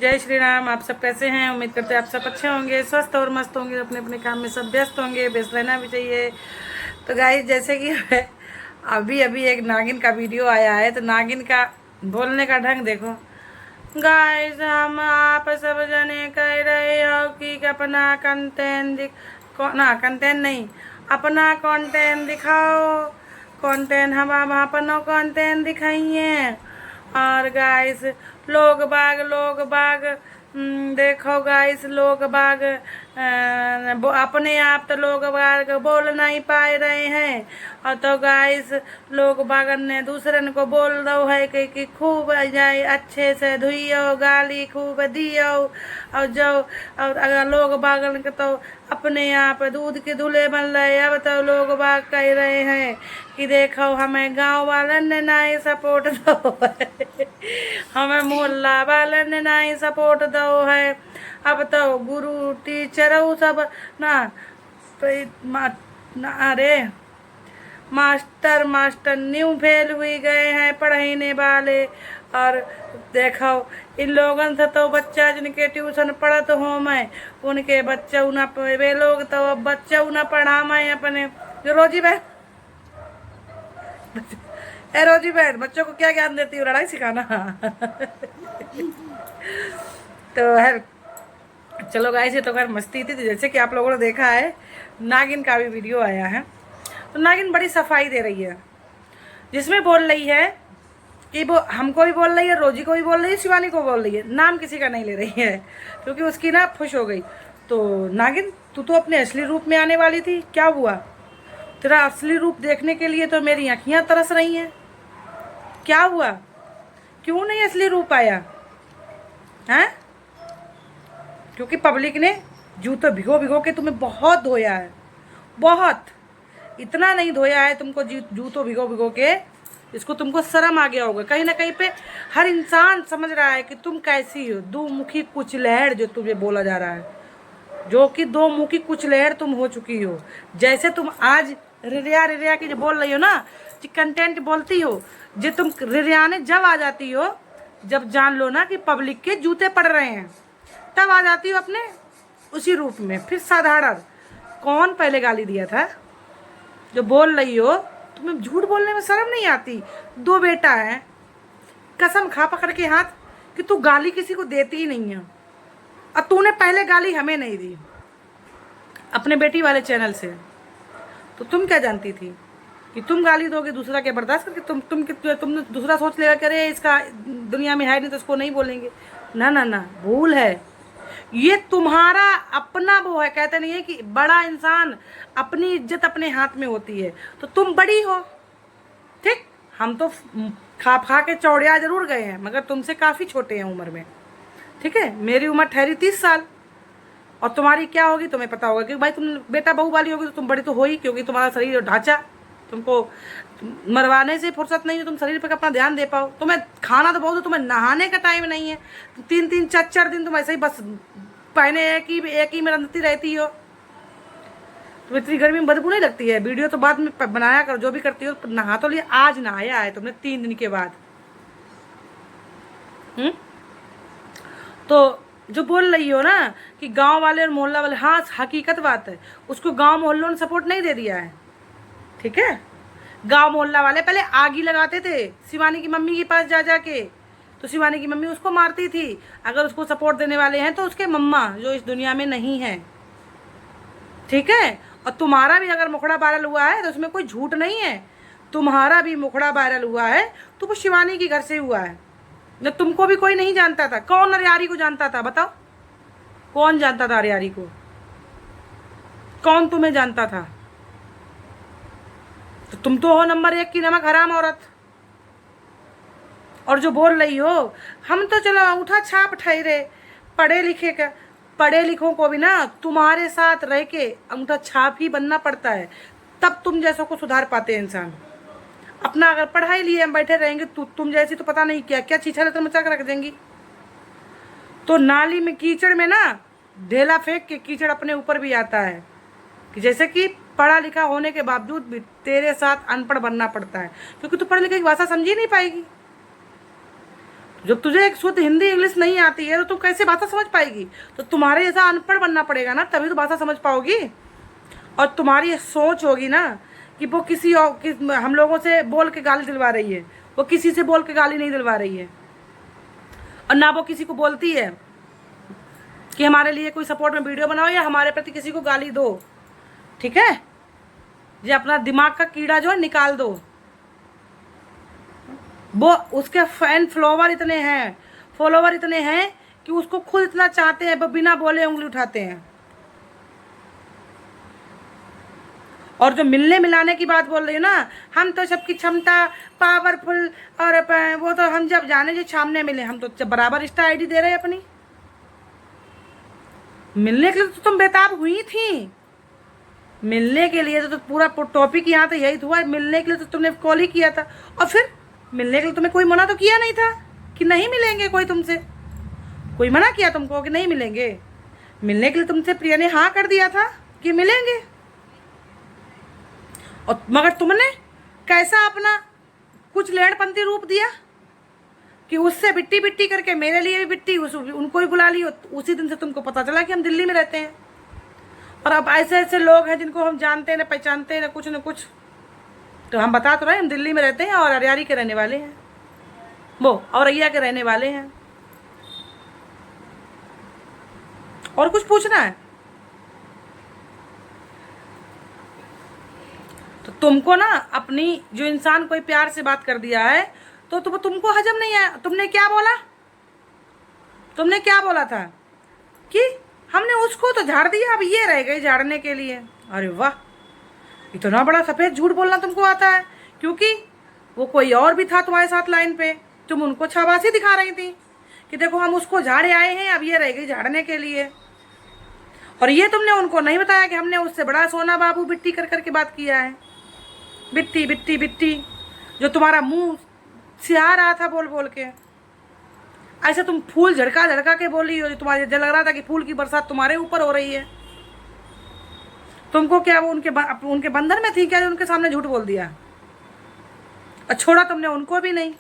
जय श्री राम। आप सब कैसे हैं? उम्मीद करते हैं आप सब अच्छे होंगे, स्वस्थ और मस्त होंगे, अपने अपने काम में सब व्यस्त होंगे, व्यस्त रहना भी चाहिए। तो गाइस, जैसे कि अभी अभी एक नागिन का वीडियो आया है, तो नागिन का बोलने का ढंग देखो। गाइस, हम आप सब जने कह रहे हो कि अपना कंटेंट ना कंटेंट नहीं, अपना कंटेंट दिखाओ। कंटेंट हम अपना कंटेंट दिखाइए। और गाइस, लोग बाग देखो गाइस, लोग बाग अपने आप तो लोग बाग बोल नहीं पा रहे हैं, और तो गाइस लोग बागन ने दूसरन को बोल दो है कि खूब जाए अच्छे से धुइयो, गाली खूब दियो। और जो और अगर लोग बागन के तो अपने आप दूध के दूल्हे बन रहे। अब तो लोग बाग कह रहे हैं कि देखो हमें गांव वालन ने नहीं सपोर्ट दो है, हमें मोहल्ला वालन ने नहीं सपोर्ट दो है। अब तो गुरु टीचर सब ना, अरे मास्टर मास्टर न्यू फेल हुई गए हैं पढ़ाने वाले। और देखो इन लोगन से तो बच्चा जिनके ट्यूशन पढ़त हो मैं, उनके बच्चा न वे लोग तो अब बच्चा न पढ़ा मैं अपने। जो रोजी बहन ए रोजी बहन, बच्चों को क्या ज्ञान देती हूँ? लड़ाई सिखाना। तो है, चलो गाइस, ये तो खैर मस्ती थी। तो जैसे कि आप लोगों ने देखा है, नागिन का भी वीडियो आया है। तो नागिन बड़ी सफाई दे रही है, जिसमें बोल रही है कि वो हमको भी बोल रही है, रोजी को भी बोल रही है, शिवानी को बोल रही है, नाम किसी का नहीं ले रही है, क्योंकि उसकी ना खुश हो गई। तो नागिन, तू तो अपने असली रूप में आने वाली थी, क्या हुआ? तेरा असली रूप देखने के लिए तो मेरी आँखियाँ तरस रही हैं। क्या हुआ? क्यों नहीं असली रूप आया है? क्योंकि पब्लिक ने जूते भिगो भिगो के तुम्हें बहुत धोया है, बहुत। इतना नहीं धोया है तुमको जूतों भिगो भिगो के, इसको तुमको शर्म आ गया होगा। कहीं ना कहीं पे हर इंसान समझ रहा है कि तुम कैसी हो, दो मुखी कुचलहड़ जो तुम्हें बोला जा रहा है, जो कि दो मुखी कुचलहड़ तुम हो चुकी हो। जैसे तुम आज रिरिया रिरिया की जो बोल रही हो ना, जो कंटेंट बोलती हो, जो तुम रिरियाने जब आ जाती हो, जब जान लो ना कि पब्लिक के जूते पड़ रहे हैं, तब आ जाती हो अपने उसी रूप में। फिर साधारण कौन पहले गाली दिया था? जो बोल रही हो, तुम्हें झूठ बोलने में शर्म नहीं आती? दो बेटा है, कसम खा पकड़ के हाथ कि तू गाली किसी को देती ही नहीं है। और तूने पहले गाली हमें नहीं दी अपने बेटी वाले चैनल से, तो तुम क्या जानती थी कि तुम गाली दोगे दूसरा के बर्दाश्त करके? तुमने दूसरा सोच लेगा कि अरे इसका दुनिया में है नहीं तो इसको नहीं बोलेंगे। ना ना ना, भूल है। ये तुम्हारा अपना वो है, कहते नहीं है कि बड़ा इंसान अपनी इज्जत अपने हाथ में होती है। तो तुम बड़ी हो, ठीक, हम तो खा खा के चौड़िया जरूर गए हैं, मगर तुमसे काफ़ी छोटे हैं उम्र में, ठीक है। मेरी उम्र ठहरी 30 साल, और तुम्हारी क्या होगी तुम्हें पता होगा, क्योंकि भाई तुम बेटा बहू वाली होगी तो तुम बड़ी तो हो ही, क्योंकि तुम्हारा शरीर और ढांचा, तुमको मरवाने से फुर्सत नहीं है, तुम शरीर पर अपना ध्यान दे पाओ। तुम्हें खाना तो बहुत, तुम्हें नहाने का टाइम नहीं है। 3-3 4-4 दिन तुम ऐसे ही बस पहने एक ही में रंधती रहती हो। तो इतनी गर्मी में बदबू नहीं लगती है? वीडियो तो बाद में बनाया करो, जो भी करती हो। नहा तो लिया, आज नहाया है तुमने 3 दिन के बाद। तो जो बोल रही हो ना कि गांव वाले और मोहल्ला वाले, हाँ हकीकत बात है, उसको गांव मोहल्लों ने सपोर्ट नहीं दे दिया है, ठीक है। गांव मोहल्ला वाले पहले आग ही लगाते थे शिवानी की मम्मी के पास जा जाके, तो शिवानी की मम्मी उसको मारती थी। अगर उसको सपोर्ट देने वाले हैं तो उसके मम्मा जो इस दुनिया में नहीं है, ठीक है। और तुम्हारा भी अगर मुखड़ा वायरल हुआ है तो उसमें कोई झूठ नहीं है, तुम्हारा भी मुखड़ा वायरल हुआ है तो वो शिवानी के घर से हुआ है। न तुमको भी कोई नहीं जानता था। कौन अरियारी को जानता था? बताओ, कौन जानता था अरियारी को? कौन तुम्हें जानता था? तो तुम तो हो नंबर 1 की नमक हराम औरत। और जो बोल रही हो, हम तो चलो अंगूठा छाप ठहरे, पढ़े लिखों को भी ना तुम्हारे साथ रह के अंगूठा छाप ही बनना पड़ता है, तब तुम जैसों को सुधार पाते हैं इंसान। अपना अगर पढ़ाई लिए हम बैठे रहेंगे तो तुम जैसी तो पता नहीं क्या क्या छीछा लेकर मचा कर रख देंगी। तो नाली में कीचड़ में ना ढेला फेंक के कीचड़ अपने ऊपर भी आता है, कि जैसे कि पढ़ा लिखा होने के बावजूद भी तेरे साथ अनपढ़ बनना पढ़ता है, क्योंकि तू पढ़े लिखे की भाषा समझ ही नहीं पाएगी। जब तुझे एक शुद्ध हिंदी इंग्लिश नहीं आती है तो तुम कैसे भाषा समझ पाएगी? तो तुम्हारे जैसा अनपढ़ बनना पड़ेगा ना, तभी तो भाषा समझ पाओगी। और तुम्हारी ये सोच होगी ना कि वो किसी और हम लोगों से बोल के गाली दिलवा रही है, वो किसी से बोल के गाली नहीं दिलवा रही है, और ना वो किसी को बोलती है कि हमारे लिए कोई सपोर्ट में वीडियो बनाओ या हमारे प्रति किसी को गाली दो। ठीक है, ये अपना दिमाग का कीड़ा जो है निकाल दो। वो उसके फॉलोवर इतने हैं कि उसको खुद इतना चाहते हैं, वो बिना बोले उंगली उठाते हैं। और जो मिलने मिलाने की बात बोल रही है ना, हम तो सबकी क्षमता पावरफुल, और वो तो हम जब जाने जो सामने मिले, हम तो बराबर इंस्टा आईडी दे रहे हैं अपनी। मिलने के लिए तो तुम बेताब हुई थी, मिलने के लिए तो पूरा टॉपिक यहाँ तो यही हुआ। मिलने के लिए तो तुमने कॉल ही किया था, और फिर मिलने के लिए तुम्हें कोई मना तो किया नहीं था कि नहीं मिलेंगे। कोई तुमसे कोई मना किया तुमको कि नहीं मिलेंगे? मिलने के लिए तुमसे प्रिया ने हाँ कर दिया था कि मिलेंगे। और मगर तुमने कैसा अपना कुछ लेड़पंथी रूप दिया कि उससे बिट्टी बिट्टी करके मेरे लिए भी बिट्टी, उनको भी बुला ली। उसी दिन से तुमको पता चला कि हम दिल्ली में रहते हैं। और अब ऐसे ऐसे लोग हैं जिनको हम जानते हैं, ना पहचानते हैं, ना कुछ। तो हम बता तो रहे हम दिल्ली में रहते हैं और अरियारी के रहने वाले हैं, वो औरैया के रहने वाले हैं। और कुछ पूछना है तो तुमको ना, अपनी जो इंसान कोई प्यार से बात कर दिया है तो तुमको हजम नहीं आया। तुमने क्या बोला था कि हमने उसको तो झाड़ दिया, अब ये रह गई झाड़ने के लिए। अरे वाह, इतना बड़ा सफेद झूठ बोलना तुमको आता है। क्योंकि वो कोई और भी था तुम्हारे साथ लाइन पे, तुम उनको शाबाशी दिखा रही थी कि देखो हम उसको झाड़े आए हैं, अब ये रह गई झाड़ने के लिए। और ये तुमने उनको नहीं बताया कि हमने उससे बड़ा सोना बाबू बिट्टी कर करके बात किया है। बिट्टी बिट्टी बिट्टी, जो तुम्हारा मुंह सिहा रहा था बोल बोल के। ऐसे तुम फूल झड़का के बोली हो, तुम्हारे लग रहा था कि फूल की बरसात तुम्हारे ऊपर हो रही है। तुमको क्या वो उनके बंधन में थी क्या जो उनके सामने झूठ बोल दिया? और छोड़ा तुमने उनको भी नहीं,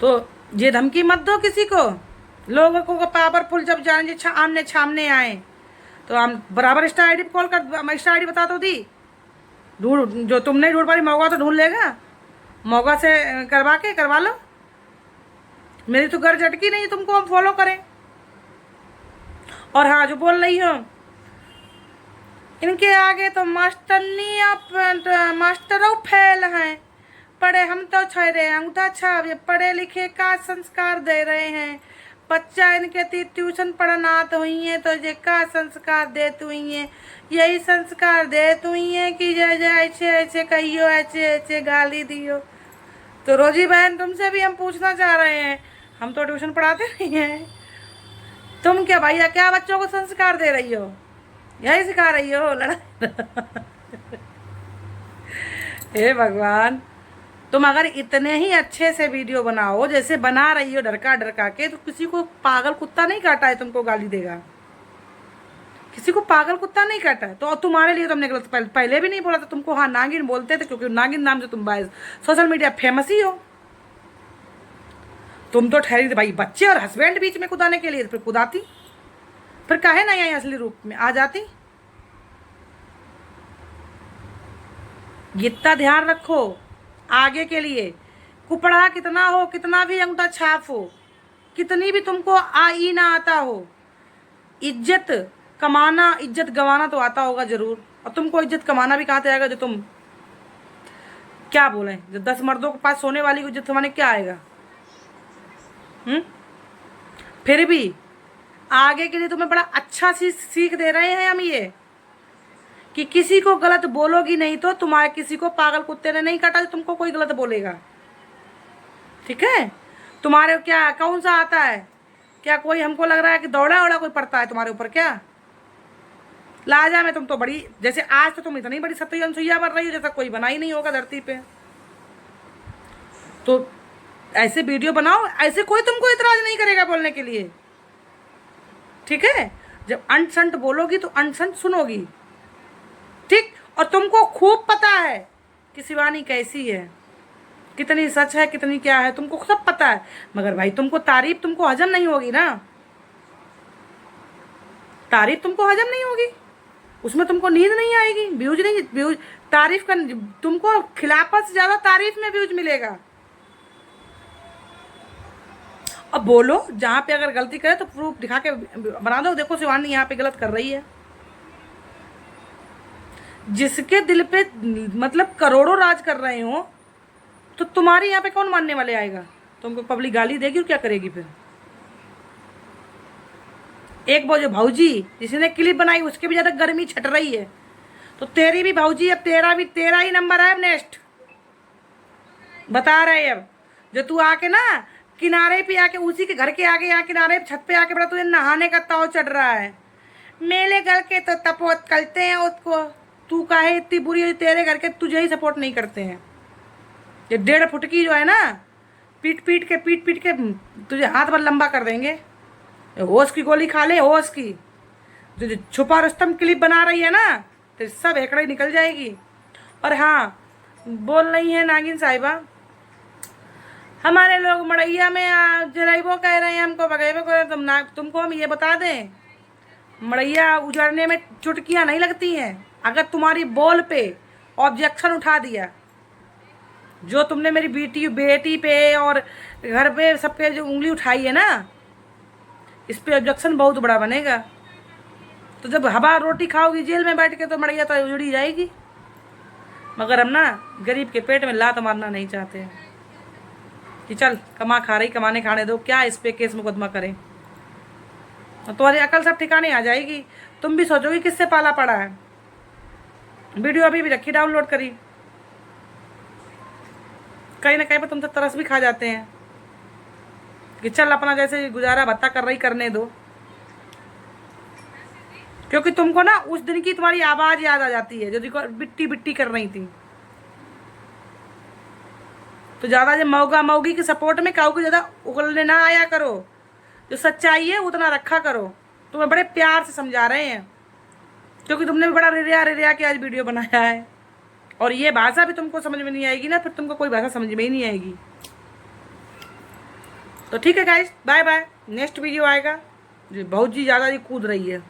तो ये धमकी मत दो किसी को। लोगों को पावरफुल जब जाने आमने सामने आए तो हम बराबर इंस्टा आईडी कॉल कर, इंस्टा आईडी बता तो दी। ढूंढ, जो तुम नहीं ढूंढ पा रही मौका तो ढूंढ लेगा, मौका से करवा लो। मेरी तो गर्ज अटकी नहीं तुमको हम फॉलो करें। और हाँ, जो बोल रही हो इनके आगे तो मास्टरनी आप मास्टरों फेल हैं, पढ़े हम तो छेड़े अंगूठा छाप, ये पढ़े लिखे का संस्कार दे रहे हैं। बच्चा इनके ट्यूशन पढ़ना तो हुई है, तो ये का संस्कार देती हुई है, यही संस्कार देती हुई है कि ऐसे ऐसे कहियो, ऐसे ऐसे गाली दियो। तो रोजी बहन, तुमसे भी हम पूछना चाह रहे हैं, हम तो ट्यूशन पढ़ाते नहीं हैं, तुम क्या भैया क्या बच्चों को संस्कार दे रही हो? यही सिखा रही हो लड़ाई? हे भगवान, तुम अगर इतने ही अच्छे से वीडियो बनाओ जैसे बना रही हो डरका के, तो किसी को पागल कुत्ता नहीं काटा है तुमको गाली देगा। किसी को पागल कुत्ता नहीं काटा है। तो तुम्हारे लिए तुमने गलत पहले भी नहीं बोला था तुमको। हाँ, नागिन बोलते थे क्योंकि नागिन नाम से तुम सोशल मीडिया फेमस ही हो। तुम तो ठहरी थी भाई बच्चे और हस्बैंड बीच में कुदाने के लिए, फिर कुदाती, फिर काहे नहीं आई असली रूप में आ जाती। इतना ध्यान रखो आगे के लिए, कुपड़ा कितना हो, कितना भी अंगूठा छाप हो, कितनी भी तुमको आई ना आता हो, इज्जत कमाना इज्जत गंवाना तो आता होगा जरूर। और तुमको इज्जत कमाना भी कहाँ से आएगा? जो तुम क्या बोले, जो 10 मर्दों के पास सोने वाली को इज्जत कमाने क्या आएगा? फिर भी आगे के लिए तुम्हें बड़ा अच्छा सी सीख दे रहे हैं हम, ये कि किसी को गलत बोलोगी नहीं तो तुम्हारे किसी को पागल कुत्ते ने नहीं काटा, तुमको कोई गलत बोलेगा। ठीक है, तुम्हारे क्या कौन सा आता है? क्या कोई हमको लग रहा है कि दौड़ा वौड़ा कोई पड़ता है तुम्हारे ऊपर क्या? लाजा में तुम तो बड़ी, जैसे आज तो तुम इतनी बड़ी सत्य अनसुईया बन रही हो जैसा कोई बना ही नहीं होगा धरती पे। तो ऐसे वीडियो बनाओ, ऐसे कोई तुमको इतराज नहीं करेगा बोलने के लिए। ठीक है, जब अनसंट बोलोगी तो अनसंट सुनोगी। ठीक, और तुमको खूब पता है कि शिवानी कैसी है, कितनी सच है, कितनी क्या है, तुमको सब पता है। मगर भाई तुमको तारीफ तुमको हजम नहीं होगी ना, तारीफ तुमको हजम नहीं होगी, उसमें तुमको नींद नहीं आएगी, व्यूज नहीं, व्यूज तारीफ कर, तुमको खिलाफत से ज्यादा तारीफ में व्यूज मिलेगा। अब बोलो, जहाँ पे अगर गलती करे तो प्रूफ दिखा के बना दो, देखो शिवानी यहाँ पे गलत कर रही है। जिसके दिल पे मतलब करोड़ों राज कर रहे हो, तो तुम्हारे यहाँ पे कौन मानने वाले आएगा? तुमको पब्लिक गाली देगी और क्या करेगी फिर? एक वो जो भाऊजी जिसने क्लिप बनाई उसकी भी ज्यादा गर्मी छट रही है, तो तेरी भी भाऊजी, अब तेरा ही नंबर है अब नेक्स्ट, बता रहे अब। जो तू आके ना किनारे पे आके, उसी के घर के आगे यहाँ किनारे छत पे आके बड़ा तुझे नहाने का ताव चढ़ रहा है। मेले घर के तो तपोत करते हैं उसको, तू काहे इतनी बुरी है? तेरे घर के तुझे ही सपोर्ट नहीं करते हैं। ये 1.5 फुट की जो है ना, पीट पीट के तुझे हाथ भर लंबा कर देंगे। होश की गोली खा ले, होश की। जो छुपा रुस्तम क्लिप बना रही है ना, तो सब हेकड़े निकल जाएगी। और हाँ, बोल रही है नागिन साहिबा, हमारे लोग मड़ैया में जलाइबो कह रहे हैं, हमको भगेबो कह रहे हैं। तुमको हम ये बता दें, मड़ैया उजड़ने में चुटकियां नहीं लगती हैं। अगर तुम्हारी बोल पे ऑब्जेक्शन उठा दिया, जो तुमने मेरी बेटी पे और घर पे सब पे जो उंगली उठाई है ना, इस पे ऑब्जेक्शन बहुत बड़ा बनेगा। तो जब हवा रोटी खाओगी जेल में बैठ के, तो मड़ैया तो उजड़ी जाएगी। मगर हम ना गरीब के पेट में लात मारना नहीं चाहते हैं कि चल कमा खा रही, कमाने खाने दो, क्या इस पे केस मुकदमा करें। तुम्हारी अकल सब ठिकाने आ जाएगी। तुम भी सोचोगी किससे पाला पड़ा है। वीडियो अभी भी रखी, डाउनलोड करी, कहीं ना कहीं पर तुम तो तरस भी खा जाते हैं कि चल अपना जैसे गुजारा भत्ता कर रही करने दो। क्योंकि तुमको ना उस दिन की तुम्हारी आवाज याद आ जाती है, जो बिट्टी बिट्टी कर रही थी। तो ज्यादा जब मौगा मौगी के सपोर्ट में काऊ को ज्यादा उगलने ना आया करो। जो सच्चाई है उतना रखा करो। तुम्हें बड़े प्यार से समझा रहे हैं, क्योंकि तुमने भी बड़ा रिरिया के आज वीडियो बनाया है। और ये भाषा भी तुमको समझ में नहीं आएगी ना, फिर तुमको कोई भाषा समझ में ही नहीं आएगी। तो ठीक है guys, bye bye. Next video आएगा। बहुत जी ज़्यादा कूद रही है।